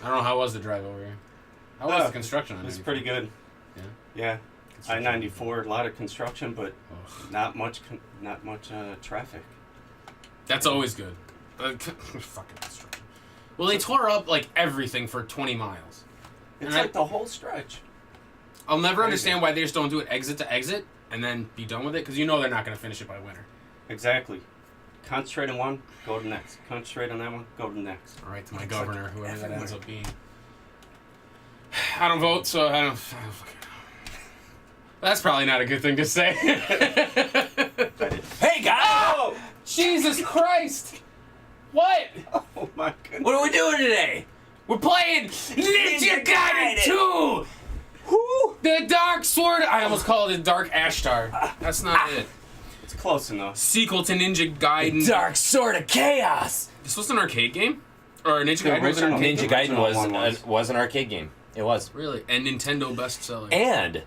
I don't know how was the drive over here. How was the construction on it? It was pretty good. Yeah. Yeah. I-94, a lot of construction, but not much traffic. That's always good. Fucking construction. Well, they tore up like everything for 20 miles. It's like the whole stretch. I'll never understand why they just don't do it exit to exit and then be done with it, because you know they're not going to finish it by winter. Exactly. Concentrate on one, go to the next. Concentrate on that one, go to the next. All right, to my governor, whoever that ends up being. I don't vote, so I don't fucking know. That's probably not a good thing to say. Hey, guys! Oh! Jesus Christ! What? Oh my goodness. What are we doing today? We're playing Ninja Gaiden 2! Who? The Dark Sword... I almost called it Dark Ashtar. That's not it. It's close enough. Sequel to Ninja Gaiden. Dark Sword of Chaos! This was an arcade game? Or Ninja The Gaiden was an original- arcade Ninja The Gaiden original was an arcade game. It was. Really? And Nintendo bestseller. And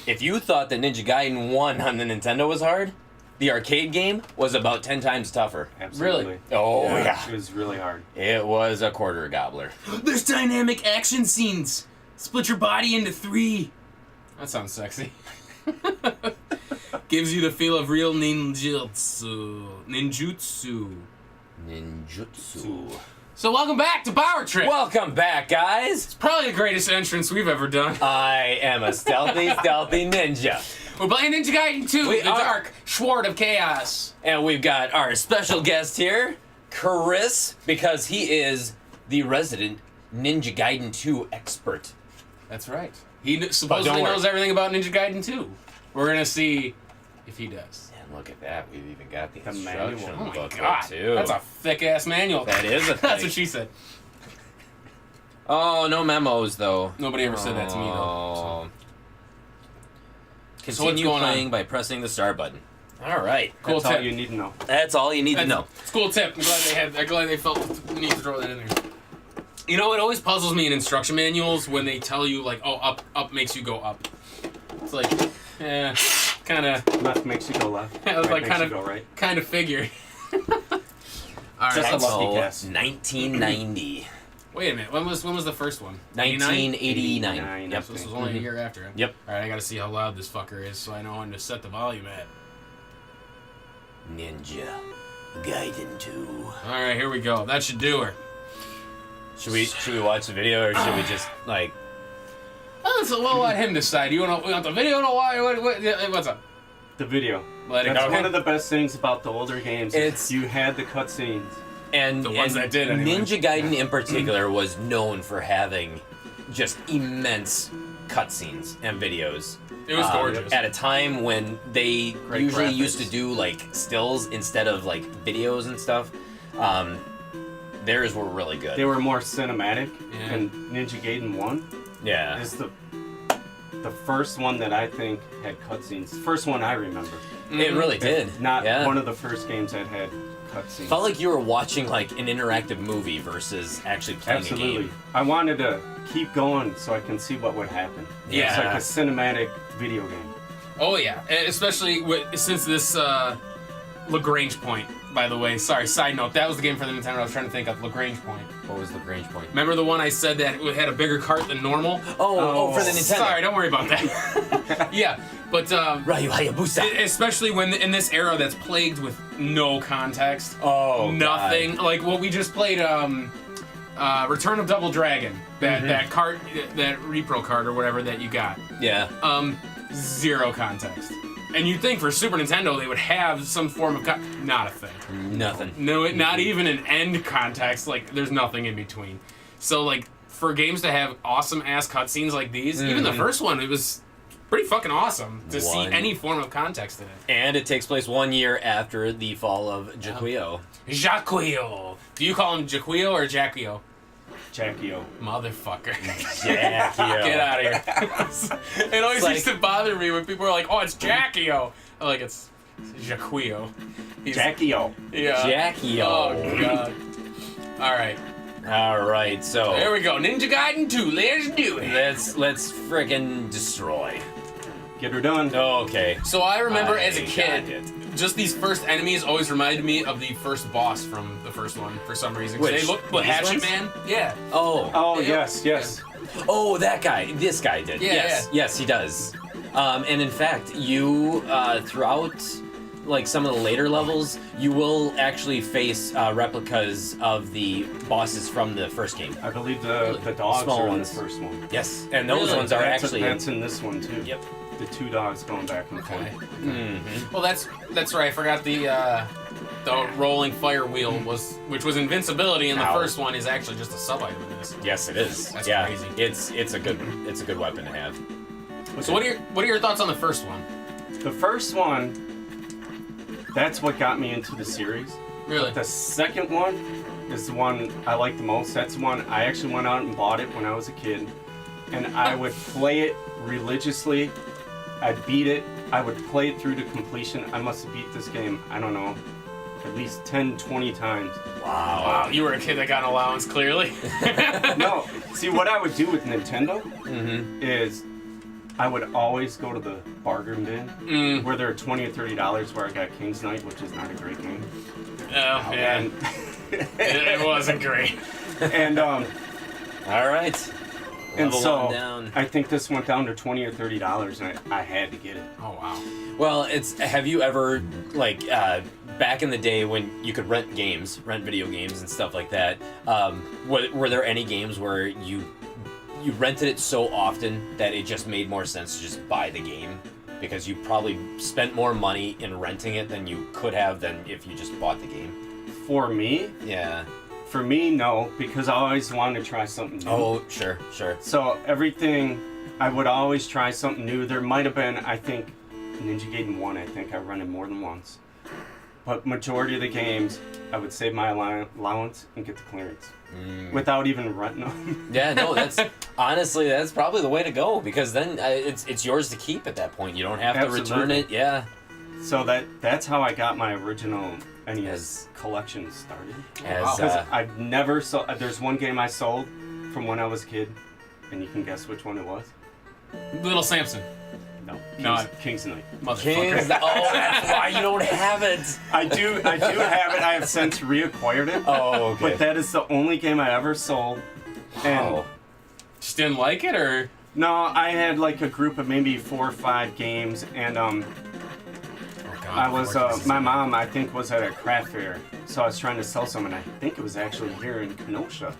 if you thought that Ninja Gaiden 1 on the Nintendo was hard, the arcade game was about 10 times tougher. Absolutely. Really? Oh, yeah. It was really hard. It was a quarter gobbler. There's dynamic action scenes. Split your body into 3. That sounds sexy. Gives you the feel of real ninjutsu. Ninjutsu. So welcome back to Power Trip. Welcome back, guys. It's probably the greatest entrance we've ever done. I am a stealthy ninja. We're playing Ninja Gaiden 2, We the are. Dark Sword of Chaos. And we've got our special guest here, Chris, because he is the resident Ninja Gaiden 2 expert. That's right. He supposedly don't worry. knows everything about Ninja Gaiden 2. We're going to see if he does. And look at that, we've even got the manual. instruction Oh my booklet god. too. That's a thick-ass manual. That is a That's thing. what she said. Oh, no memos though. Nobody ever said that to me, though. Oh. So what's Continue going on? playing by pressing the star button. All right. Cool That's all tip. you need to know. That's all you need to know. It's a cool tip. I'm glad they felt the need to throw that in there. You know, it always puzzles me in instruction manuals when they tell you, like, oh, up makes you go up. It's like, kind of... Left makes you go left. I was Right like, makes you go right. kind of figured. All right. Just a lucky So, guess. 1990. Wait a minute. When was the first one? 1989. 89, Yep. So this was only a year after. Yep. All right, I got to see how loud this fucker is so I know when to set the volume at. Ninja Gaiden 2. All right, here we go. That should do her. Should we watch the video or should we just like? Oh, so we'll let him decide. You want the video? No, what's up? The video. Let it That's go. one of the best things about the older games. It's- You had the cutscenes. And The ones and that did, anyway. Ninja Gaiden in particular was known for having just immense cutscenes and videos. It was gorgeous. At a time when they Great usually graphics. used to do like stills instead of like videos and stuff. Theirs were really good. They were more cinematic. Yeah. And Ninja Gaiden 1 yeah. is the first one that I think had cutscenes. First one I remember. It really did. Not yeah. one of the first games that had cutscenes. Felt like you were watching like an interactive movie versus actually playing a Absolutely. game. I wanted to keep going so I can see what would happen. Yeah. It's like a cinematic video game. Oh yeah, especially since this Lagrange point. By the way, sorry. Side note: that was the game for the Nintendo. I was trying to think of Lagrange point. What was the range point? Remember the one I said that it had a bigger cart than normal? Oh, for the Nintendo. Sorry, don't worry about that. Yeah, but Ryu Hayabusa. especially when in this era that's plagued with no context. Oh, Nothing. God. Like what we just played. Return of Double Dragon. That cart, that repro card or whatever that you got. Yeah. Zero context. And you'd think for Super Nintendo they would have some form of not a thing. Nothing. No, not even an end context. Like there's nothing in between. So like for games to have awesome ass cutscenes like these, even the first one, it was pretty fucking awesome to see any form of context in it. And it takes place 1 year after the fall of Jaquio. Jacquio. Do you call him Jacquio or Jacquio? Jackie-O. Motherfucker. Jacquio. Get out of here. It always used to bother me when people were like, oh, it's Jacquio. I'm like, it's Jacquio. Jackie-O. Yeah. Jacquio. Oh, God. All right. All right, so There we go. Ninja Gaiden 2. Let's do it. let's frickin' destroy. Get her done. Oh, okay. So I remember as a I kid, got it. just these first enemies always reminded me of the first boss from the first one for some reason. 'Cause Which? they look These Hatchet ones? Man. Yeah. Oh. Oh, Yeah. yes. Oh, that guy. This guy did. Yeah, Yes, he does. And in fact, you throughout like some of the later levels, you will actually face replicas of the bosses from the first game. I believe the dogs Small are in the ones. first one. Yes, and those Really? ones are actually. That's in this one, too. Yep. The 2 dogs going back and forth. Okay. Mm-hmm. Well, that's right. I forgot the rolling fire wheel which was invincibility in the Ow. first one is actually just a sub item in this. Yes, it is. That's yeah, crazy. It's a good weapon to have. So what are your thoughts on the first one? The first one, that's what got me into the series. Really? The second one is the one I like the most. That's the one I actually went out and bought it when I was a kid. And I would play it religiously. I'd beat it. I would play it through to completion. I must have beat this game, I don't know, at least 10, 20 times. Wow, you were a kid that got an allowance, clearly. No, see, what I would do with Nintendo Mm-hmm. is I would always go to the bargain bin where they're $20 or $30 where I got King's Knight, which is not a great game. Oh, yeah. And, It wasn't great. and All right. And Level so one down. I think this went down to $20 or $30, and I had to get it. Oh, wow. Well, have you ever, like, back in the day when you could rent video games and stuff like that, were there any games where you rented it so often that it just made more sense to just buy the game? Because you probably spent more money in renting it than you could have than if you just bought the game. For me, Yeah. no, because I always wanted to try something new. Oh, sure. So everything, I would always try something new. There might have been, I think, Ninja Gaiden 1, I think I rented more than once. But majority of the games, I would save my allowance and get the clearance. Without even renting them. Yeah, no, that's honestly, that's probably the way to go, because then it's yours to keep at that point. You don't have to return Absolutely. it. Yeah. So that's how I got my original NES collection started. As Because I've never sold. There's one game I sold from when I was a kid, and you can guess which one it was. Little Samson. No, King's Knight. Motherfucker. oh, that's why you don't have it. I do have it. I have since reacquired it. Oh, okay. But that is the only game I ever sold. And Oh. Just didn't like it, or? no, I had like a group of maybe 4 or 5 games, and Oh, God, I was Fortress is my so mom I think was at a craft fair, so I was trying to sell some, and I think it was actually here in Kenosha.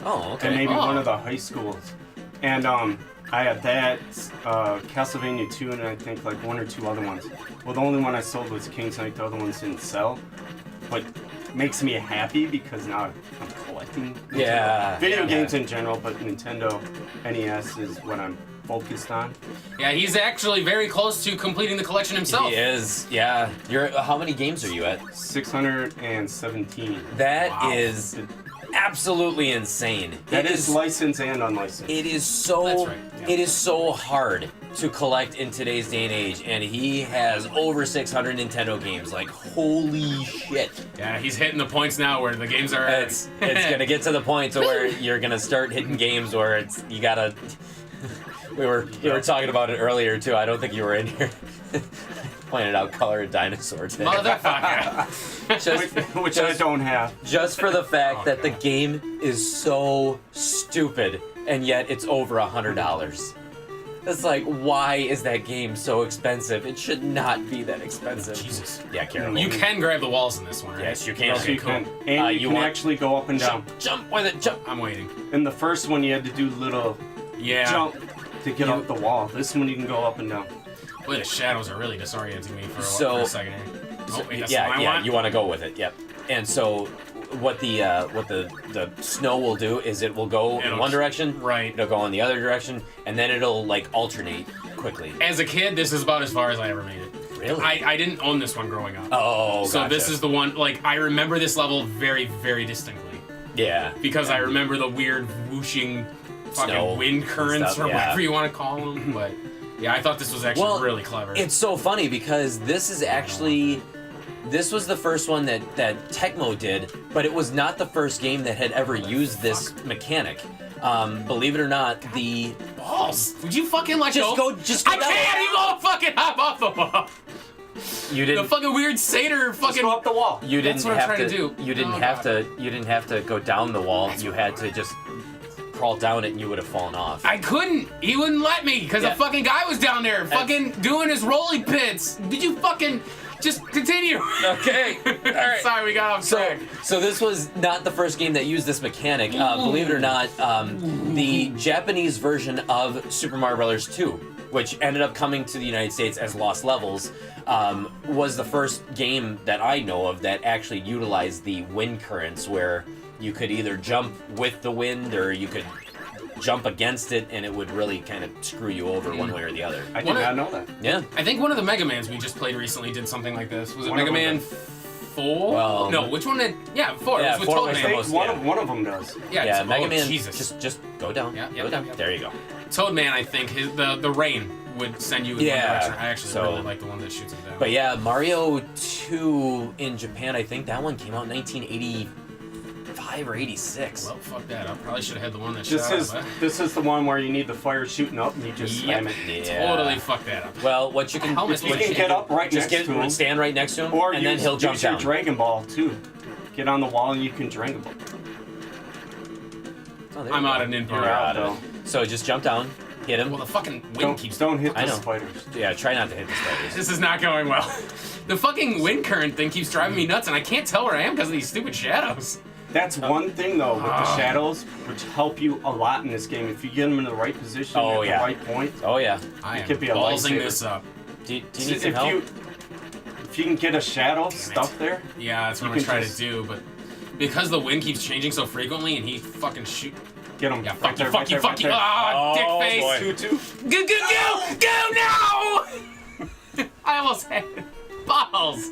Oh, okay. And maybe Oh. one of the high schools. And I had that, Castlevania 2, and I think like 1 or 2 other ones. Well, the only one I sold was King's Knight, the other ones didn't sell. But makes me happy because now I'm collecting Yeah. video yeah. games in general, but Nintendo NES is what I'm focused on. Yeah, he's actually very close to completing the collection himself. He is. Yeah. How many games are you at? 617. That is Wow. absolutely insane. That It is licensed and unlicensed. It is so. That's right, yeah. It is so hard to collect in today's day and age, and he has over 600 Nintendo games. Like, holy shit! Yeah, he's hitting the points now where the games are. It's gonna get to the point to where you're gonna start hitting games where you gotta. We were talking about it earlier too. I don't think you were in here. Pointed out Color of Dinosaur today. Motherfucker. which I don't have. Just for the fact Oh, that the God. game is so stupid, and yet it's over $100. It's like, why is that game so expensive? It should not be that expensive. Jesus. Yeah, careful. You can grab the walls in this one, right? Yes, you can. So you cool. can, and you can want- actually go up and down. Jump with it, jump. I'm waiting. In the first one, you had to do little Yeah. jump to get up the wall. This one, you can go up and down. Boy, the shadows are really disorienting me for So- a second here. Oh, wait, that's yeah, what I yeah, want. you want to go with it. Yep. And so, what the snow will do is it will go in It'll- one direction, right. It'll go in the other direction, and then it'll like alternate quickly. As a kid, this is about as far as I ever made it. Really? I didn't own this one growing up. Oh, So gotcha. this is the one, like, I remember this level very, very distinctly. Yeah. Because I remember the weird whooshing fucking Snow wind currents stuff, or yeah. whatever you want to call them. But yeah, I thought this was actually really clever. It's so funny because this is actually this was the first one that Tecmo did, but it was not the first game that had ever used this mechanic. Believe it or not, the balls. Would you fucking let just go? just go I down. can't. You won't fucking hop off the wall. You didn't. The fucking weird satyr Just fucking. go up the wall. You didn't That's what I'm have trying to to do. You didn't Oh, have God. to. You didn't have to go down the wall. You had to just crawl down it, and you would have fallen off. I couldn't. He wouldn't let me because Yeah. the fucking guy was down there fucking doing his rolly pits. Did you fucking just continue? Okay. All right. Sorry, we got off track. So this was not the first game that used this mechanic. Believe it or not, the Japanese version of Super Mario Bros. 2, which ended up coming to the United States as Lost Levels, was the first game that I know of that actually utilized the wind currents, where you could either jump with the wind or you could jump against it, and it would really kind of screw you over one way or the other. I did not know that. Yeah. I think one of the Mega Mans we just played recently did something like this. Was it One Mega of them Man did. 4? Well, no, which one did? Yeah, 4. Yeah, it was with 4 Toad was the Man. most- One of them does. Yeah, Yeah, it's, Mega oh, Man. Jesus. Just go down. Yeah, go down. yep. There you go. Toad Man, I think the rain would send you in Yeah, one direction. I actually so- really like the one that shoots him down. But yeah, Mario 2 in Japan, I think that one came out in 1985 or 86. Well, fuck that. I probably should have had the one that This shot is up. this is the one where you need the fire shooting up and you just slam it. Yeah. Totally fucked that up. Well, what you can Helmet's You What can you get up right just next to him, stand right next to him, or and then he'll jump use your down. Dragon Ball too. Get on the wall and you can Dragon Ball. Oh, there I'm you out go. of ninja. You're out of it. So just jump down, hit him. Well, the fucking wind keeps... Don't hit I the know. spiders. Yeah, try not to hit the spiders. This is not going well. The fucking wind current thing keeps driving me nuts, and I can't tell where I am because of these stupid shadows. That's one thing though with the shadows, which help you a lot in this game. If you get them in the right position Oh, at yeah. the right point, Oh yeah. I am could be a ballsing lifesaver. this up. Do you need some help? If you can get a shadow stuck there, Yeah, that's what You I'm can trying just- to do, but because the wind keeps changing so frequently and he fucking shoot... get them. Yeah, fuck you, fuck you, fuck you. Ah, Oh, dick face. boy. 2-2. Go, go, go, no! I almost had balls.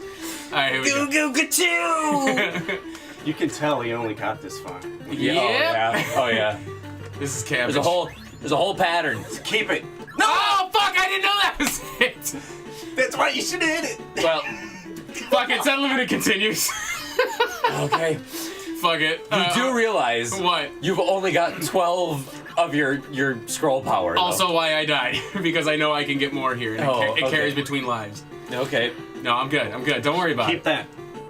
All right, here we go. Go, go, You can tell he only got this far. Yeah. Yep. Oh yeah. Oh yeah. This is cabbage. There's a whole pattern. Keep it. No! Oh, fuck, I didn't know that was it. That's why you should hit it. Well, Fuck it, set limit continues. okay. Fuck it. You do realize What? you've only got 12 of your scroll power. though. Also why I died, because I know I can get more here, and Oh, it okay. carries between lives. Okay. No, I'm good, don't worry about Keep it. that.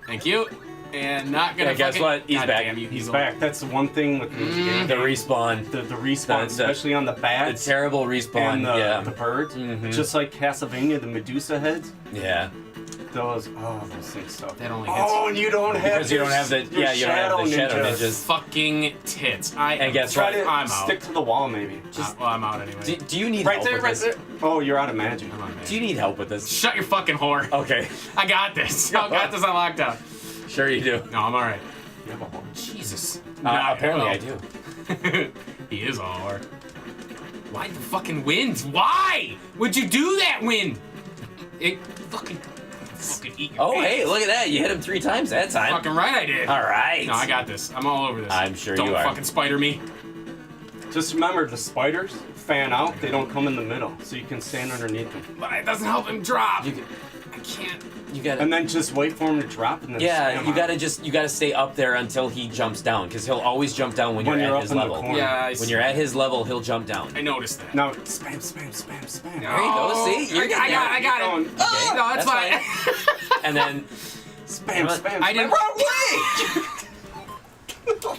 Thank you. And not gonna Yeah, guess fucking- what? He's God back. damn you, He's Hazel. back. That's the one thing with these games. The respawn. The respawn, especially on the The bats terrible respawn. and the Yeah. birds. Mhm. Just like Castlevania, the Medusa heads. Yeah. Those things suck. That only hits Oh, and you don't have Because you don't have the your you don't have the shadow ninjas. fucking tits. I And guess Try what? to I'm out. stick to the wall, maybe. Well, I'm out anyway. Do you need Right help there, with right this? there. Oh, you're out of magic. Come on, man. Do you need help with this? Shut your fucking whore. Okay. I got this. I got this on lockdown. Sure you do. No, I'm alright. You have a horn. Jesus. Apparently I do. He is a whore. Why the fucking wind? Why would you do that, wind? It fucking eat your Oh, pants. hey, look at that. You hit him 3 times that time. Fucking right I did. All right. No, I got this. I'm all over this. I'm sure Don't you are. fucking spider me. Just remember, the spiders fan out. They don't come in the middle, so you can stand underneath them. But it doesn't help him drop. You, I can't. you gotta. And then just wait for him to drop and then Yeah, spam you out. gotta stay up there until he jumps down, because he'll always jump down when, When you're you're at up his in the level. corner. Yeah, I When see. you're at his level, he'll jump down. I noticed that. Now, spam, spam, spam, spam. There you go. See, you're I getting there. got it. Going, Oh, no, that's fine. And then spam, spam, I spam. didn't- Wrong way!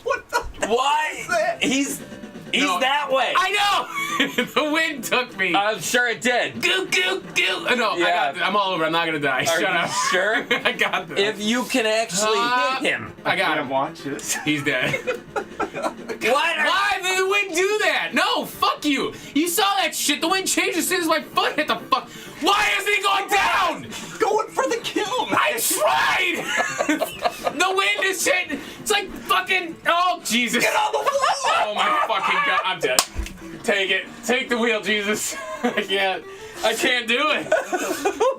What the? what? He's No. that way. I know. The wind took me. I'm sure it did. Goo goo goo. No, Yeah. I got this. I'm all over. I'm not gonna die. Are Shut you up. sure? I got this. If you can actually hit him. I got Can't him. watch this. He's dead. What? Why did the wind do that? No, fuck you. You saw that shit. The wind changed as soon as my foot hit the fuck. Why isn't he going down? Going for the kill, man. I tried. The wind is hitting. It's like fucking. Oh Jesus. Get on the wall! Oh my fucking god. I'm dead. Take it. Take the wheel, Jesus. I can't do it.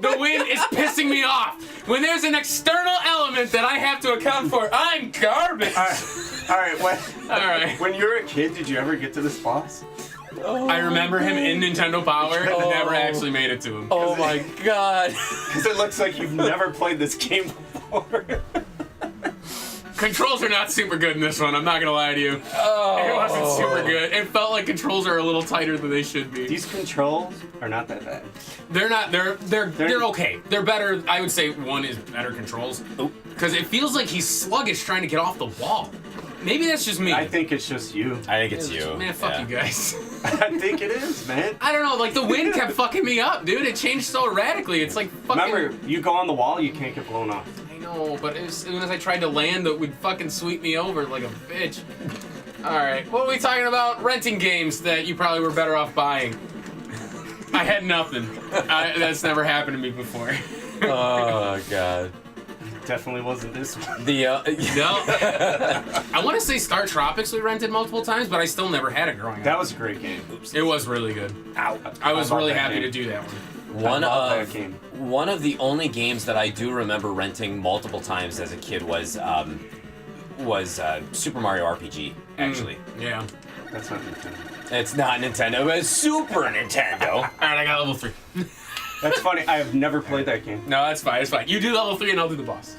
The wind is pissing me off. When there's an external element that I have to account for, I'm garbage. All right. All right. When you were a kid, did you ever get to this boss? I remember him in Nintendo Power, Oh. never actually made it to him. Oh my god. Because it looks like you've never played this game before. Controls are not super good in this one. I'm not gonna lie to you. Oh. It wasn't super good. It felt like controls are a little tighter than they should be. These controls are not that bad. They're not. They're okay. They're better. I would say one is better controls. Because it feels like he's sluggish trying to get off the wall. Maybe that's just me. I think it's just you. I think it's you. Man, fuck you guys. I think it is, man. I don't know. Like the wind kept fucking me up, dude. It changed so radically. It's like fucking. Remember, you go on the wall, you can't get blown off. I know, but as soon as I tried to land, it would fucking sweep me over like a bitch. All right, what are we talking about? Renting games that you probably were better off buying. I had nothing. That's never happened to me before. Oh god. Definitely wasn't this one. The No. I want to say Star Tropics we rented multiple times, but I still never had it growing up. That was a great game. It was really good. Ow. I was love really that happy game. to do that one. One of the only games that I do remember renting multiple times as a kid was Super Mario RPG. Actually, Yeah. That's not Nintendo. it's not Nintendo, but it's Super Nintendo. All right, I got level 3. That's funny. I have never played that game. No, that's fine. It's fine. You do level 3 and I'll do the boss.